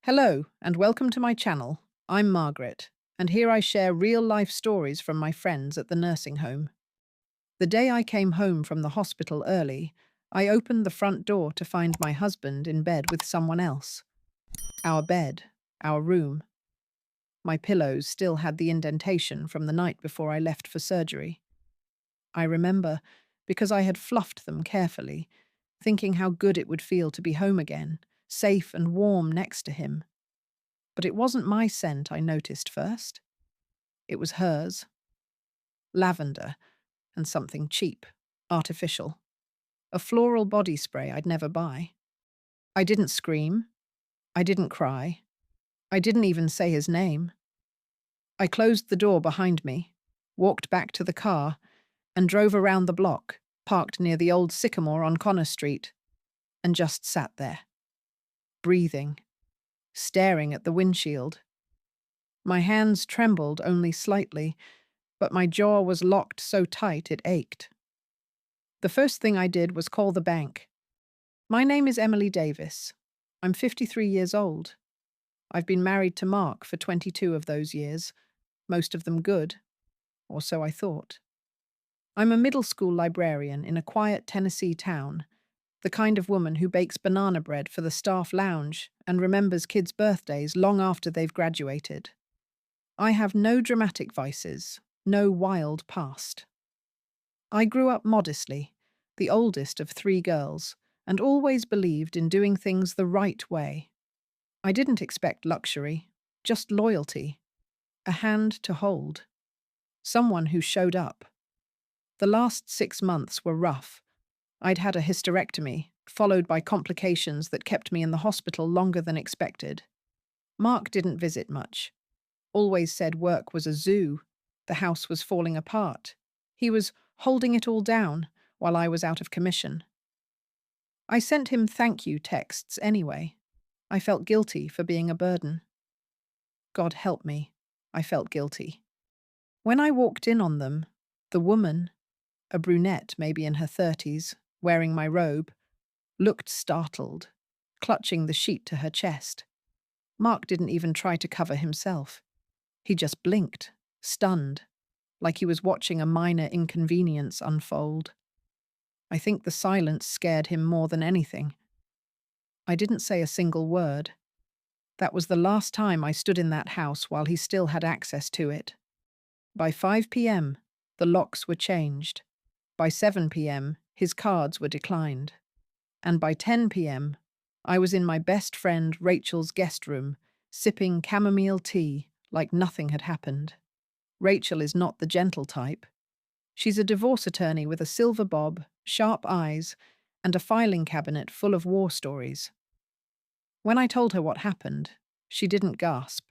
Hello, and welcome to my channel. I'm Margaret, and here I share real-life stories from my friends at the nursing home. The day I came home from the hospital early, I opened the front door to find my husband in bed with someone else. Our bed, our room. My pillows still had the indentation from the night before I left for surgery. I remember, because I had fluffed them carefully, thinking how good it would feel to be home again, safe and warm next to him. But it wasn't my scent I noticed first. It was hers. Lavender and something cheap, artificial. A floral body spray I'd never buy. I didn't scream. I didn't cry. I didn't even say his name. I closed the door behind me, walked back to the car, and drove around the block, parked near the old sycamore on Connor Street, and just sat there, breathing, staring at the windshield. My hands trembled only slightly, but my jaw was locked so tight it ached. The first thing I did was call the bank. My name is Emily Davis. I'm 53 years old. I've been married to Mark for 22 of those years, most of them good, or so I thought. I'm a middle school librarian in a quiet Tennessee town, the kind of woman who bakes banana bread for the staff lounge and remembers kids' birthdays long after they've graduated. I have no dramatic vices, no wild past. I grew up modestly, the oldest of three girls, and always believed in doing things the right way. I didn't expect luxury, just loyalty, a hand to hold, someone who showed up. The last 6 months were rough. I'd had a hysterectomy, followed by complications that kept me in the hospital longer than expected. Mark didn't visit much. Always said work was a zoo. The house was falling apart. He was holding it all down while I was out of commission. I sent him thank you texts anyway. I felt guilty for being a burden. God help me, I felt guilty. When I walked in on them, the woman, a brunette maybe in her 30s, wearing my robe, looked startled, clutching the sheet to her chest. Mark didn't even try to cover himself. He just blinked, stunned, like he was watching a minor inconvenience unfold. I think the silence scared him more than anything. I didn't say a single word. That was the last time I stood in that house while he still had access to it. By 5 p.m., the locks were changed. By 7 p.m., his cards were declined. And by 10 p.m., I was in my best friend Rachel's guest room, sipping chamomile tea like nothing had happened. Rachel is not the gentle type. She's a divorce attorney with a silver bob, sharp eyes, and a filing cabinet full of war stories. When I told her what happened, she didn't gasp.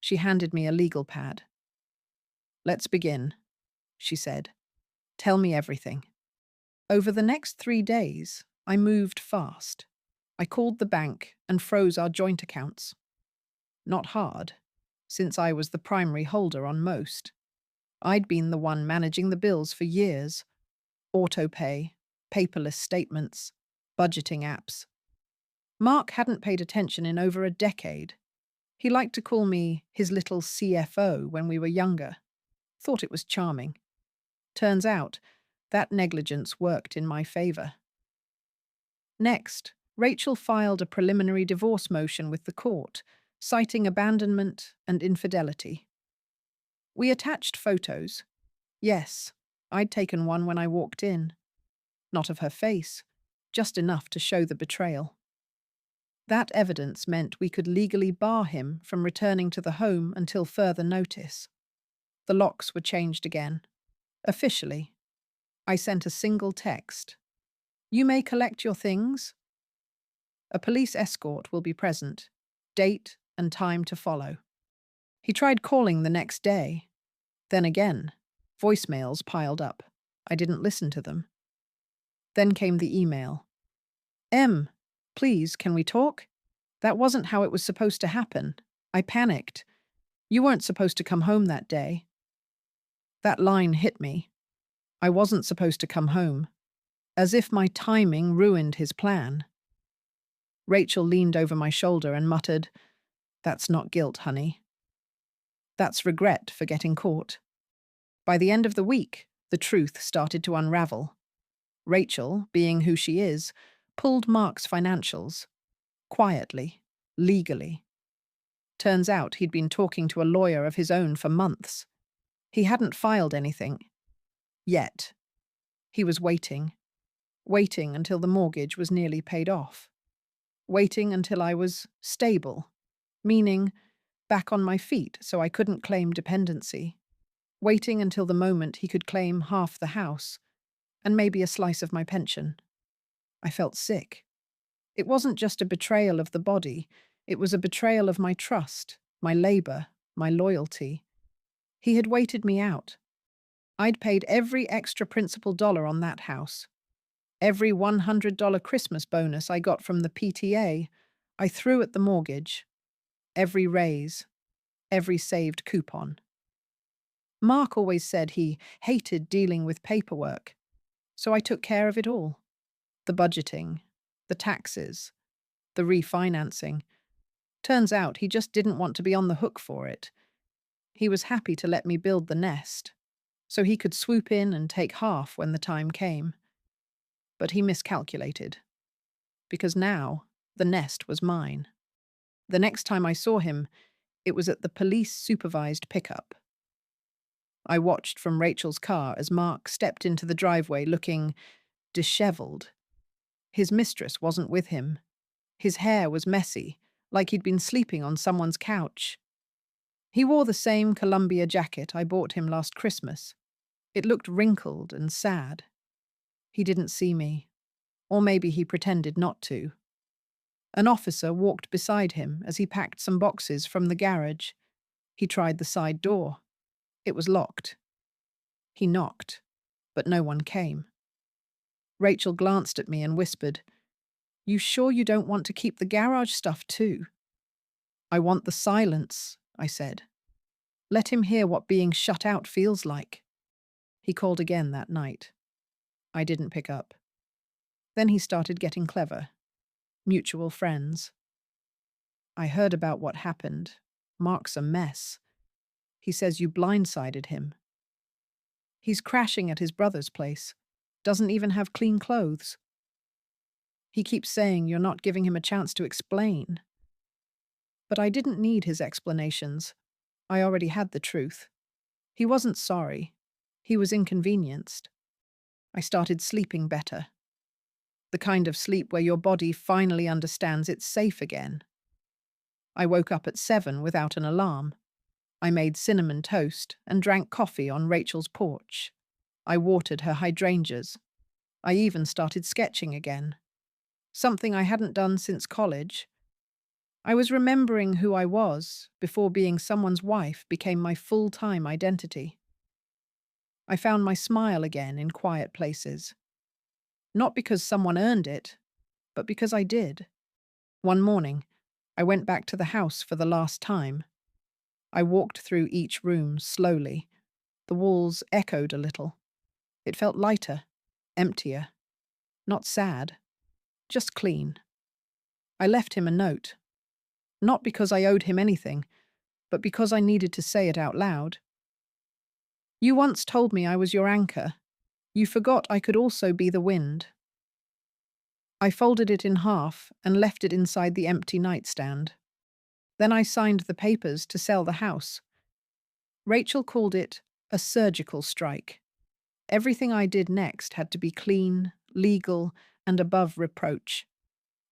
She handed me a legal pad. "Let's begin," she said. "Tell me everything." Over the next 3 days, I moved fast. I called the bank and froze our joint accounts. Not hard, since I was the primary holder on most. I'd been the one managing the bills for years. Autopay, paperless statements, budgeting apps. Mark hadn't paid attention in over a decade. He liked to call me his little CFO when we were younger. Thought it was charming. Turns out, that negligence worked in my favor. Next, Rachel filed a preliminary divorce motion with the court, citing abandonment and infidelity. We attached photos. Yes, I'd taken one when I walked in. Not of her face, just enough to show the betrayal. That evidence meant we could legally bar him from returning to the home until further notice. The locks were changed again. Officially. I sent a single text. "You may collect your things. A police escort will be present. Date and time to follow." He tried calling the next day. Then again, voicemails piled up. I didn't listen to them. Then came the email. "Em, please, can we talk? That wasn't how it was supposed to happen. I panicked. You weren't supposed to come home that day." That line hit me. I wasn't supposed to come home. As if my timing ruined his plan. Rachel leaned over my shoulder and muttered, That's not guilt, honey. That's regret for getting caught. By the end of the week, the truth started to unravel. Rachel, being who she is, pulled Mark's financials. Quietly. Legally. Turns out he'd been talking to a lawyer of his own for months. He hadn't filed anything. Yet. He was waiting. Waiting until the mortgage was nearly paid off. Waiting until I was stable. Meaning, back on my feet so I couldn't claim dependency. Waiting until the moment he could claim half the house, and maybe a slice of my pension. I felt sick. It wasn't just a betrayal of the body, it was a betrayal of my trust, my labor, my loyalty. He had waited me out. I'd paid every extra principal dollar on that house. Every $100 Christmas bonus I got from the PTA, I threw at the mortgage. Every raise, every saved coupon. Mark always said he hated dealing with paperwork, so I took care of it all. The budgeting, the taxes, the refinancing. Turns out he just didn't want to be on the hook for it. He was happy to let me build the nest, so he could swoop in and take half when the time came. But he miscalculated, because now the nest was mine. The next time I saw him, it was at the police-supervised pickup. I watched from Rachel's car as Mark stepped into the driveway looking disheveled. His mistress wasn't with him. His hair was messy, like he'd been sleeping on someone's couch. He wore the same Columbia jacket I bought him last Christmas. It looked wrinkled and sad. He didn't see me, or maybe he pretended not to. An officer walked beside him as he packed some boxes from the garage. He tried the side door. It was locked. He knocked, but no one came. Rachel glanced at me and whispered, "You sure you don't want to keep the garage stuff too?" "I want the silence," I said. "Let him hear what being shut out feels like." He called again that night. I didn't pick up. Then he started getting clever. Mutual friends. "I heard about what happened. Mark's a mess. He says you blindsided him. He's crashing at his brother's place. Doesn't even have clean clothes. He keeps saying you're not giving him a chance to explain." But I didn't need his explanations. I already had the truth. He wasn't sorry. He was inconvenienced. I started sleeping better. The kind of sleep where your body finally understands it's safe again. I woke up at 7 without an alarm. I made cinnamon toast and drank coffee on Rachel's porch. I watered her hydrangeas. I even started sketching again. Something I hadn't done since college. I was remembering who I was before being someone's wife became my full-time identity. I found my smile again in quiet places. Not because someone earned it, but because I did. One morning, I went back to the house for the last time. I walked through each room slowly. The walls echoed a little. It felt lighter, emptier. Not sad, just clean. I left him a note. Not because I owed him anything, but because I needed to say it out loud. "You once told me I was your anchor. You forgot I could also be the wind." I folded it in half and left it inside the empty nightstand. Then I signed the papers to sell the house. Rachel called it a surgical strike. Everything I did next had to be clean, legal, and above reproach.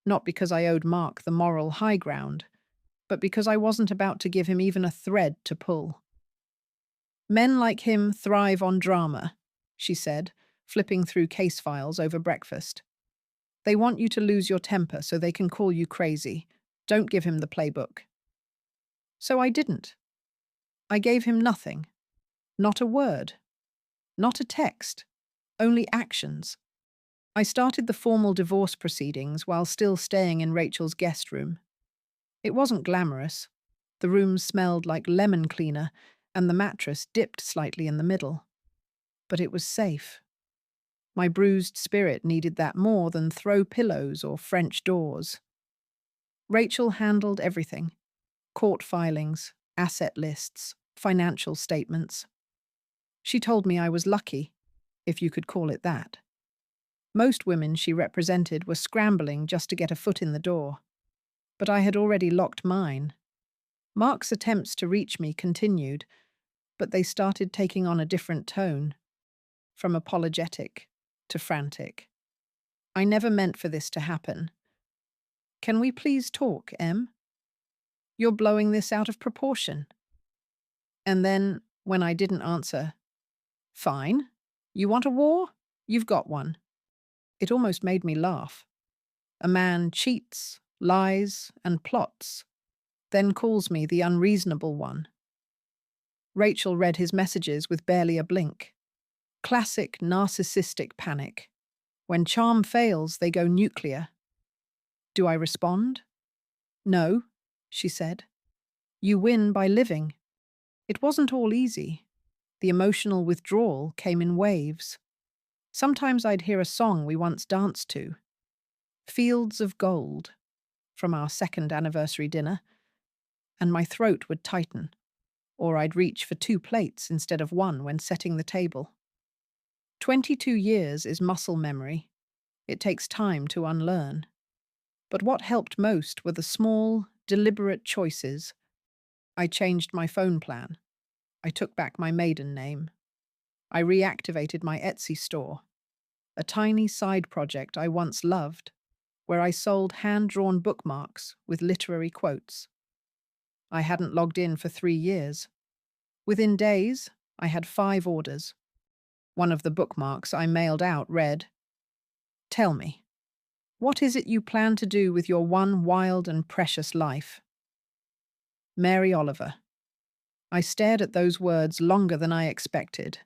Not because I owed Mark the moral high ground, but because I wasn't about to give him even a thread to pull. "Men like him thrive on drama," she said, flipping through case files over breakfast. "They want you to lose your temper so they can call you crazy. Don't give him the playbook." So I didn't. I gave him nothing. Not a word. Not a text. Only actions. I started the formal divorce proceedings while still staying in Rachel's guest room. It wasn't glamorous. The room smelled like lemon cleaner, and the mattress dipped slightly in the middle. But it was safe. My bruised spirit needed that more than throw pillows or French doors. Rachel handled everything. court filings, asset lists, financial statements. She told me I was lucky, if you could call it that. Most women she represented were scrambling just to get a foot in the door. But I had already locked mine. Mark's attempts to reach me continued, but they started taking on a different tone, from apologetic to frantic. I never meant for this to happen. Can we please talk, Em? You're blowing this out of proportion. And then, when I didn't answer, fine. You want a war? You've got one. It almost made me laugh. A man cheats, lies, and plots, then calls me the unreasonable one. Rachel read his messages with barely a blink. Classic narcissistic panic. When charm fails, they go nuclear. Do I respond? No, she said. You win by living. It wasn't all easy. The emotional withdrawal came in waves. Sometimes I'd hear a song we once danced to, Fields of Gold, from our second anniversary dinner, and my throat would tighten, or I'd reach for 2 plates instead of 1 when setting the table. 22 years is muscle memory. It takes time to unlearn. But what helped most were the small, deliberate choices. I changed my phone plan. I took back my maiden name. I reactivated my Etsy store, a tiny side project I once loved, where I sold hand-drawn bookmarks with literary quotes. I hadn't logged in for 3 years. Within days, I had 5 orders. One of the bookmarks I mailed out read, "Tell me, what is it you plan to do with your one wild and precious life?" Mary Oliver. I stared at those words longer than I expected.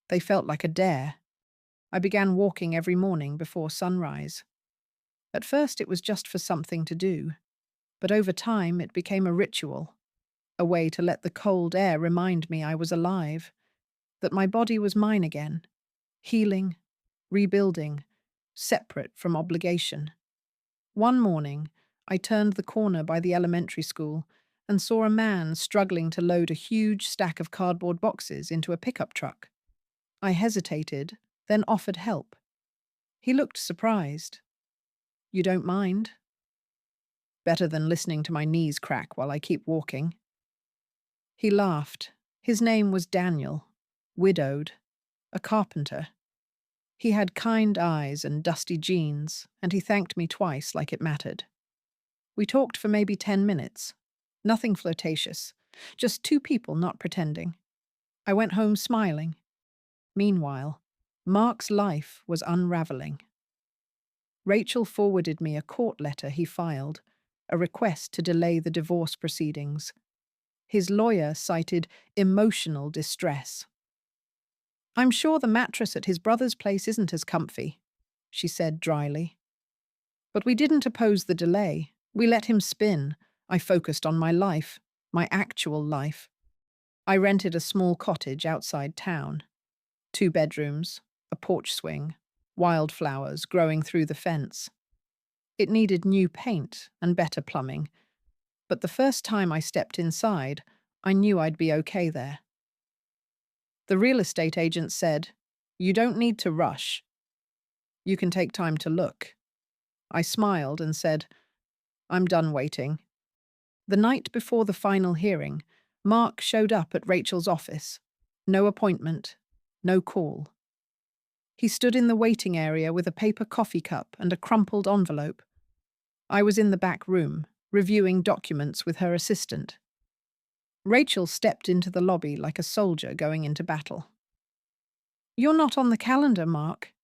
They felt like a dare. I began walking every morning before sunrise. At first it was just for something to do, but over time it became a ritual, a way to let the cold air remind me I was alive, that my body was mine again, healing, rebuilding, separate from obligation. One morning, I turned the corner by the elementary school and saw a man struggling to load a huge stack of cardboard boxes into a pickup truck. I hesitated, then offered help. He looked surprised. "You don't mind?" Better than listening to my knees crack while I keep walking. He laughed. His name was Daniel, widowed, a carpenter. He had kind eyes and dusty jeans, and he thanked me twice like it mattered. We talked for maybe 10 minutes. Nothing flirtatious, just 2 people not pretending. I went home smiling. Meanwhile, Mark's life was unraveling. Rachel forwarded me a court letter he filed, a request to delay the divorce proceedings. His lawyer cited emotional distress. "I'm sure the mattress at his brother's place isn't as comfy," she said dryly. But we didn't oppose the delay. We let him spin. I focused on my life, my actual life. I rented a small cottage outside town. 2 bedrooms, a porch swing, wildflowers growing through the fence. It needed new paint and better plumbing, but the first time I stepped inside, I knew I'd be okay there. The real estate agent said, "You don't need to rush. You can take time to look." I smiled and said, "I'm done waiting." The night before the final hearing, Mark showed up at Rachel's office. No appointment, no call. He stood in the waiting area with a paper coffee cup and a crumpled envelope. I was in the back room, reviewing documents with her assistant. Rachel stepped into the lobby like a soldier going into battle. "You're not on the calendar, Mark,"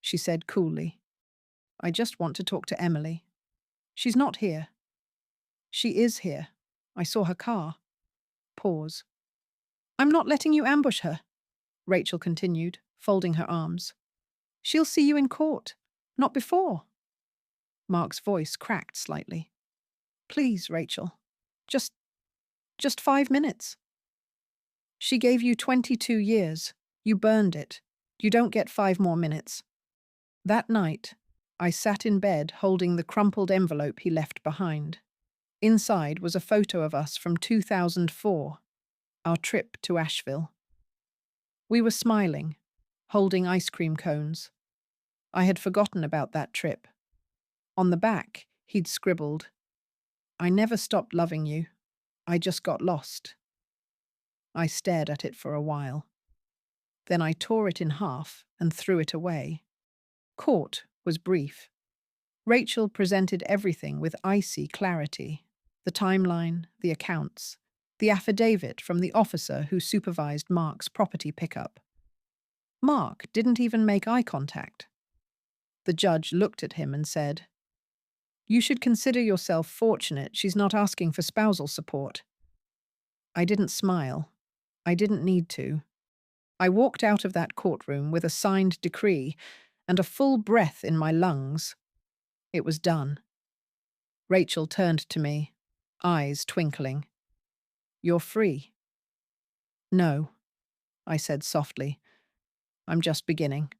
she said coolly. "I just want to talk to Emily. She's not here." "She is here. I saw her car." Pause. "I'm not letting you ambush her," Rachel continued, folding her arms. "She'll see you in court. Not before." Mark's voice cracked slightly. "Please, Rachel. Just 5 minutes." "She gave you 22 years. You burned it. You don't get 5 more minutes." That night, I sat in bed holding the crumpled envelope he left behind. Inside was a photo of us from 2004, our trip to Asheville. We were smiling, holding ice cream cones. I had forgotten about that trip. On the back, he'd scribbled, "I never stopped loving you. I just got lost." I stared at it for a while. Then I tore it in half and threw it away. Court was brief. Rachel presented everything with icy clarity: the timeline, the accounts, the affidavit from the officer who supervised Mark's property pickup. Mark didn't even make eye contact. The judge looked at him and said, "You should consider yourself fortunate she's not asking for spousal support." I didn't smile. I didn't need to. I walked out of that courtroom with a signed decree and a full breath in my lungs. It was done. Rachel turned to me, eyes twinkling. "You're free." "No," I said softly. "I'm just beginning."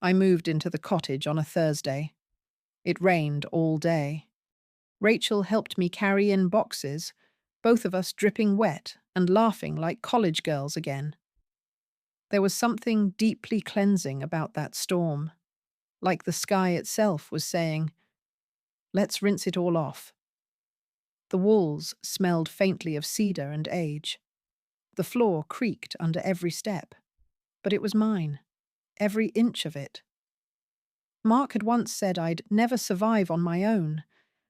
I moved into the cottage on a Thursday. It rained all day. Rachel helped me carry in boxes, both of us dripping wet and laughing like college girls again. There was something deeply cleansing about that storm, like the sky itself was saying, "Let's rinse it all off." The walls smelled faintly of cedar and age. The floor creaked under every step. But it was mine, every inch of it. Mark had once said I'd never survive on my own,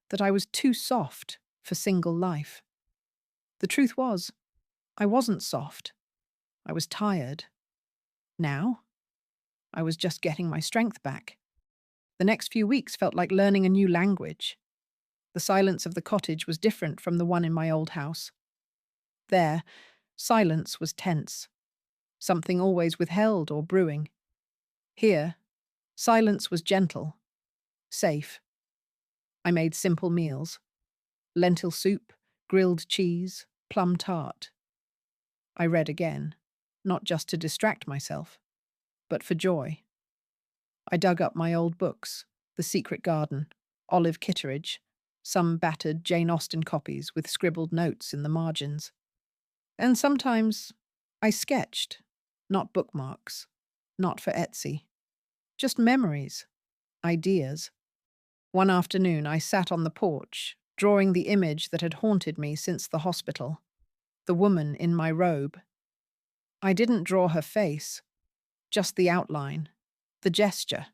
that I was too soft for single life. The truth was, I wasn't soft. I was tired. Now, I was just getting my strength back. The next few weeks felt like learning a new language. The silence of the cottage was different from the one in my old house. There, silence was tense, something always withheld or brewing. Here, silence was gentle, safe. I made simple meals: lentil soup, grilled cheese, plum tart. I read again, not just to distract myself, but for joy. I dug up my old books: The Secret Garden, Olive Kitteridge, some battered Jane Austen copies with scribbled notes in the margins. And sometimes I sketched, not bookmarks, not for Etsy, just memories, ideas. One afternoon I sat on the porch, drawing the image that had haunted me since the hospital: the woman in my robe. I didn't draw her face, just the outline, the gesture,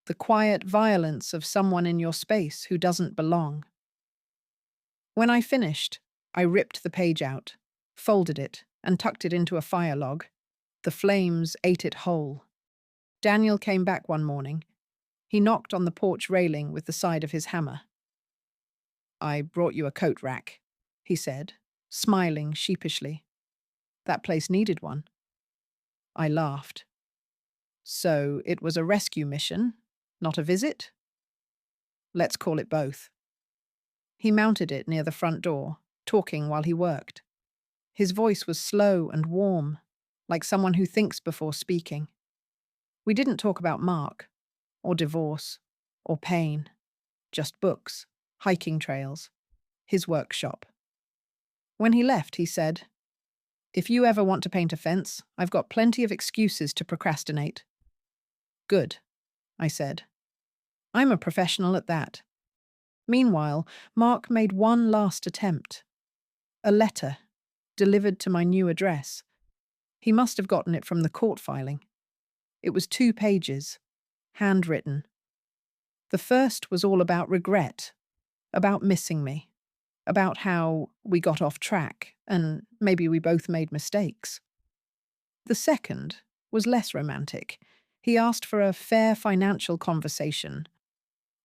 the quiet violence of someone in your space who doesn't belong. When I finished, I ripped the page out, folded it, and tucked it into a fire log. The flames ate it whole. Daniel came back one morning. He knocked on the porch railing with the side of his hammer. "I brought you a coat rack," he said, smiling sheepishly. "That place needed one." I laughed. "So it was a rescue mission, not a visit?" "Let's call it both." He mounted it near the front door, talking while he worked. His voice was slow and warm, like someone who thinks before speaking. We didn't talk about Mark, or divorce, or pain, just books, hiking trails, his workshop. When he left, he said, "If you ever want to paint a fence, I've got plenty of excuses to procrastinate." "Good," I said. "I'm a professional at that." Meanwhile, Mark made one last attempt. A letter, delivered to my new address. He must have gotten it from the court filing. It was 2 pages, handwritten. The first was all about regret, about missing me, about how we got off track and maybe we both made mistakes. The second was less romantic. He asked for a fair financial conversation,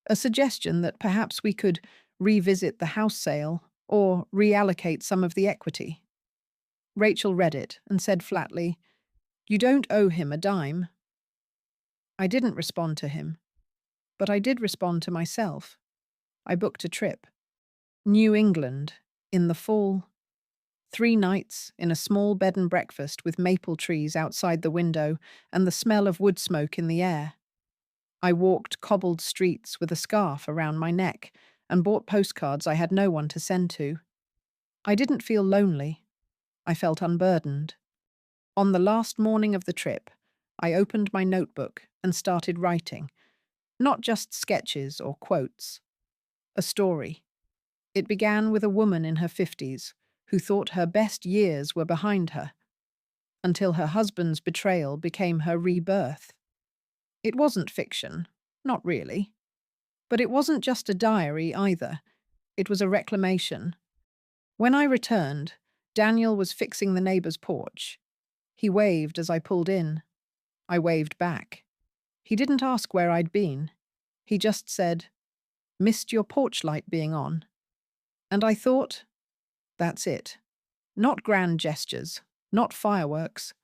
a suggestion that perhaps we could revisit the house sale or reallocate some of the equity. Rachel read it and said flatly, "You don't owe him a dime." I didn't respond to him, but I did respond to myself. I booked a trip. New England, in the fall. 3 nights in a small bed and breakfast with maple trees outside the window and the smell of wood smoke in the air. I walked cobbled streets with a scarf around my neck and bought postcards I had no one to send to. I didn't feel lonely. I felt unburdened. On the last morning of the trip, I opened my notebook and started writing, not just sketches or quotes, a story. It began with a woman in her 50s who thought her best years were behind her, until her husband's betrayal became her rebirth. It wasn't fiction, not really. But it wasn't just a diary either. It was a reclamation. When I returned, Daniel was fixing the neighbor's porch. He waved as I pulled in. I waved back. He didn't ask where I'd been. He just said, "Missed your porch light being on." And I thought, that's it. Not grand gestures, not fireworks,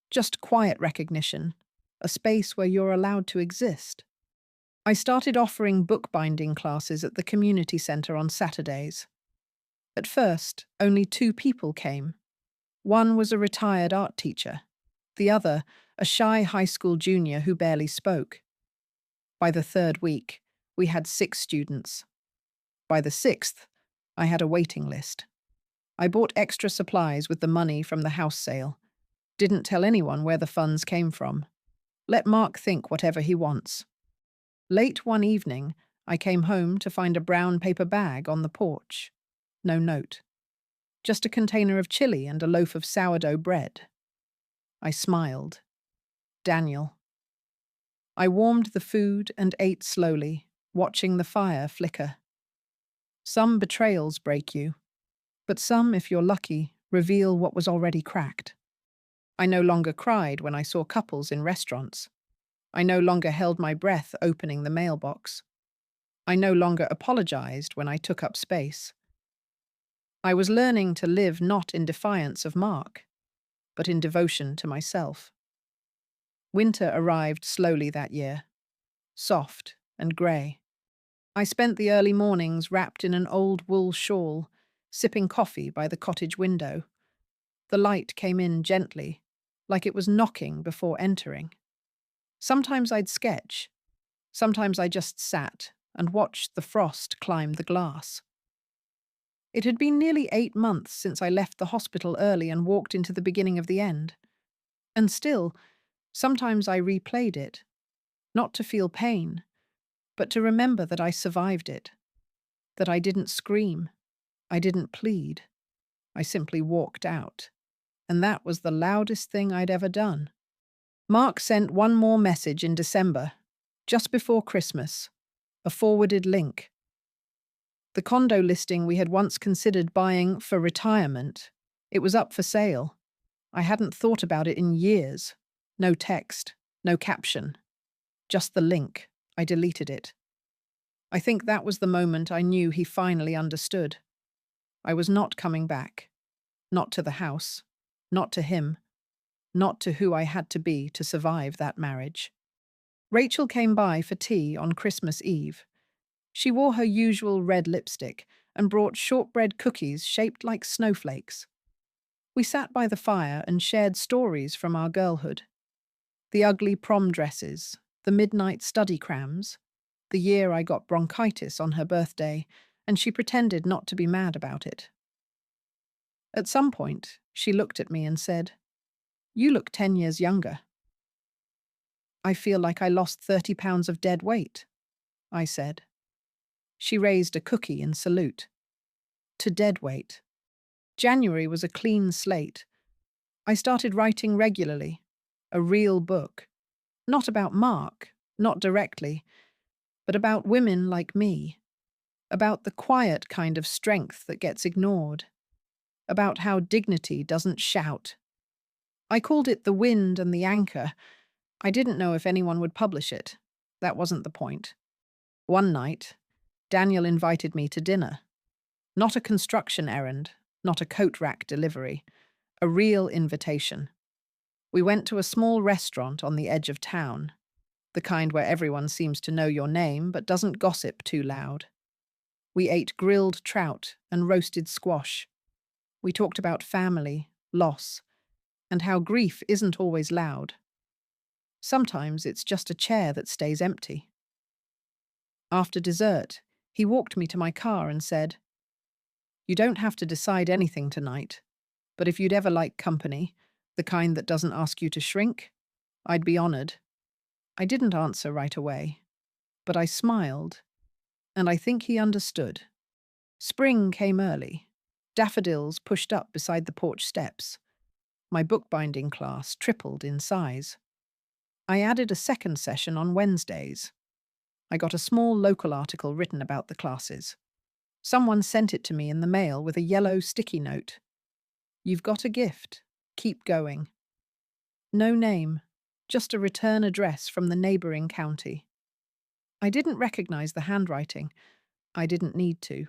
just quiet recognition, a space where you're allowed to exist. I started offering bookbinding classes at the community centre on Saturdays. At first, only 2 people came. One was a retired art teacher, the other a shy high school junior who barely spoke. By the 3rd week, we had 6 students. By the 6th, I had a waiting list. I bought extra supplies with the money from the house sale. Didn't tell anyone where the funds came from. Let Mark think whatever he wants. Late one evening, I came home to find a brown paper bag on the porch. No note. Just a container of chili and a loaf of sourdough bread. I smiled. Daniel. I warmed the food and ate slowly, watching the fire flicker. Some betrayals break you, but some, if you're lucky, reveal what was already cracked. I no longer cried when I saw couples in restaurants. I no longer held my breath opening the mailbox. I no longer apologized when I took up space. I was learning to live not in defiance of Mark, but in devotion to myself. Winter arrived slowly that year, soft and grey. I spent the early mornings wrapped in an old wool shawl, sipping coffee by the cottage window. The light came in gently, like it was knocking before entering. Sometimes I'd sketch. Sometimes I just sat and watched the frost climb the glass. It had been nearly 8 months since I left the hospital early and walked into the beginning of the end. And still, sometimes I replayed it, not to feel pain, but to remember that I survived it, that I didn't scream, I didn't plead, I simply walked out. And that was the loudest thing I'd ever done. Mark sent one more message in December, just before Christmas, a forwarded link. The condo listing we had once considered buying for retirement, it was up for sale. I hadn't thought about it in years. No text, no caption, just the link. I deleted it. I think that was the moment I knew he finally understood. I was not coming back. Not to the house. Not to him. Not to who I had to be to survive that marriage. Rachel came by for tea on Christmas Eve. She wore her usual red lipstick and brought shortbread cookies shaped like snowflakes. We sat by the fire and shared stories from our girlhood. The ugly prom dresses, the midnight study crams, the year I got bronchitis on her birthday, and she pretended not to be mad about it. At some point, she looked at me and said, "You look 10 years younger." "I feel like I lost 30 pounds of dead weight," I said. She raised a cookie in salute. To dead weight. January was a clean slate. I started writing regularly, a real book. Not about Mark, not directly, but about women like me. About the quiet kind of strength that gets ignored. About how dignity doesn't shout. I called it The Wind and the Anchor. I didn't know if anyone would publish it. That wasn't the point. One night, Daniel invited me to dinner. Not a construction errand, not a coat rack delivery. A real invitation. We went to a small restaurant on the edge of town. The kind where everyone seems to know your name but doesn't gossip too loud. We ate grilled trout and roasted squash. We talked about family, loss, and how grief isn't always loud. Sometimes it's just a chair that stays empty. After dessert, He walked me to my car and said, "You don't have to decide anything tonight, but if you'd ever like company, the kind that doesn't ask you to shrink, I'd be honored." I didn't answer right away, but I smiled, and I think he understood. Spring came early. Daffodils pushed up beside the porch steps. My bookbinding class tripled in size. I added a second session on Wednesdays. I got a small local article written about the classes. Someone sent it to me in the mail with a yellow sticky note. "You've got a gift. Keep going." No name, just a return address from the neighboring county. I didn't recognize the handwriting. I didn't need to.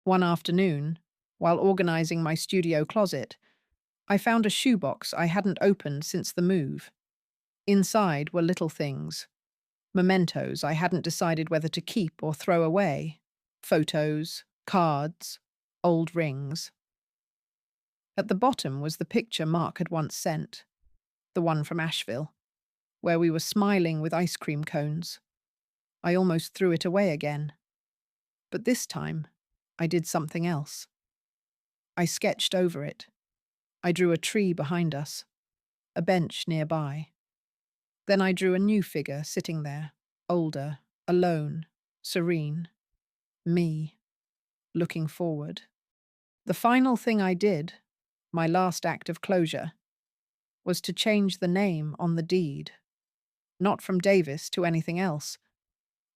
One afternoon, while organizing my studio closet, I found a shoebox I hadn't opened since the move. Inside were little things, mementos I hadn't decided whether to keep or throw away, photos, cards, old rings. At the bottom was the picture Mark had once sent, the one from Asheville, where we were smiling with ice cream cones. I almost threw it away again. But this time, I did something else. I sketched over it. I drew a tree behind us, a bench nearby. Then I drew a new figure sitting there, older, alone, serene. Me, looking forward. The final thing I did, my last act of closure, was to change the name on the deed. Not from Davis to anything else,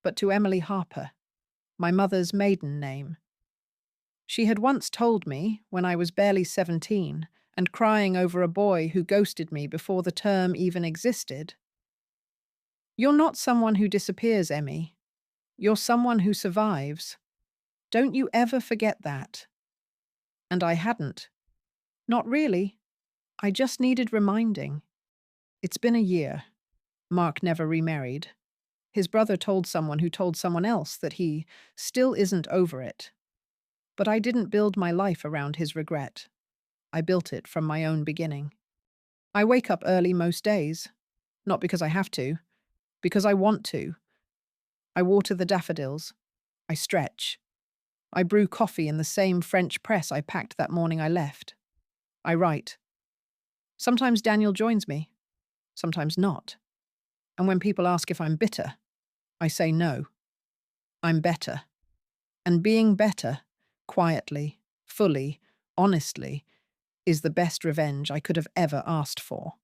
but to Emily Harper, my mother's maiden name. She had once told me, when I was barely 17 and crying over a boy who ghosted me before the term even existed, "You're not someone who disappears, Emmy. You're someone who survives. Don't you ever forget that." And I hadn't. Not really. I just needed reminding. It's been a year. Mark never remarried. His brother told someone who told someone else that he still isn't over it. But I didn't build my life around his regret. I built it from my own beginning. I wake up early most days, not because I have to, because I want to. I water the daffodils. I stretch. I brew coffee in the same French press I packed that morning I left. I write. Sometimes Daniel joins me, sometimes not. And when people ask if I'm bitter, I say no. I'm better. And being better, quietly, fully, honestly, is the best revenge I could have ever asked for.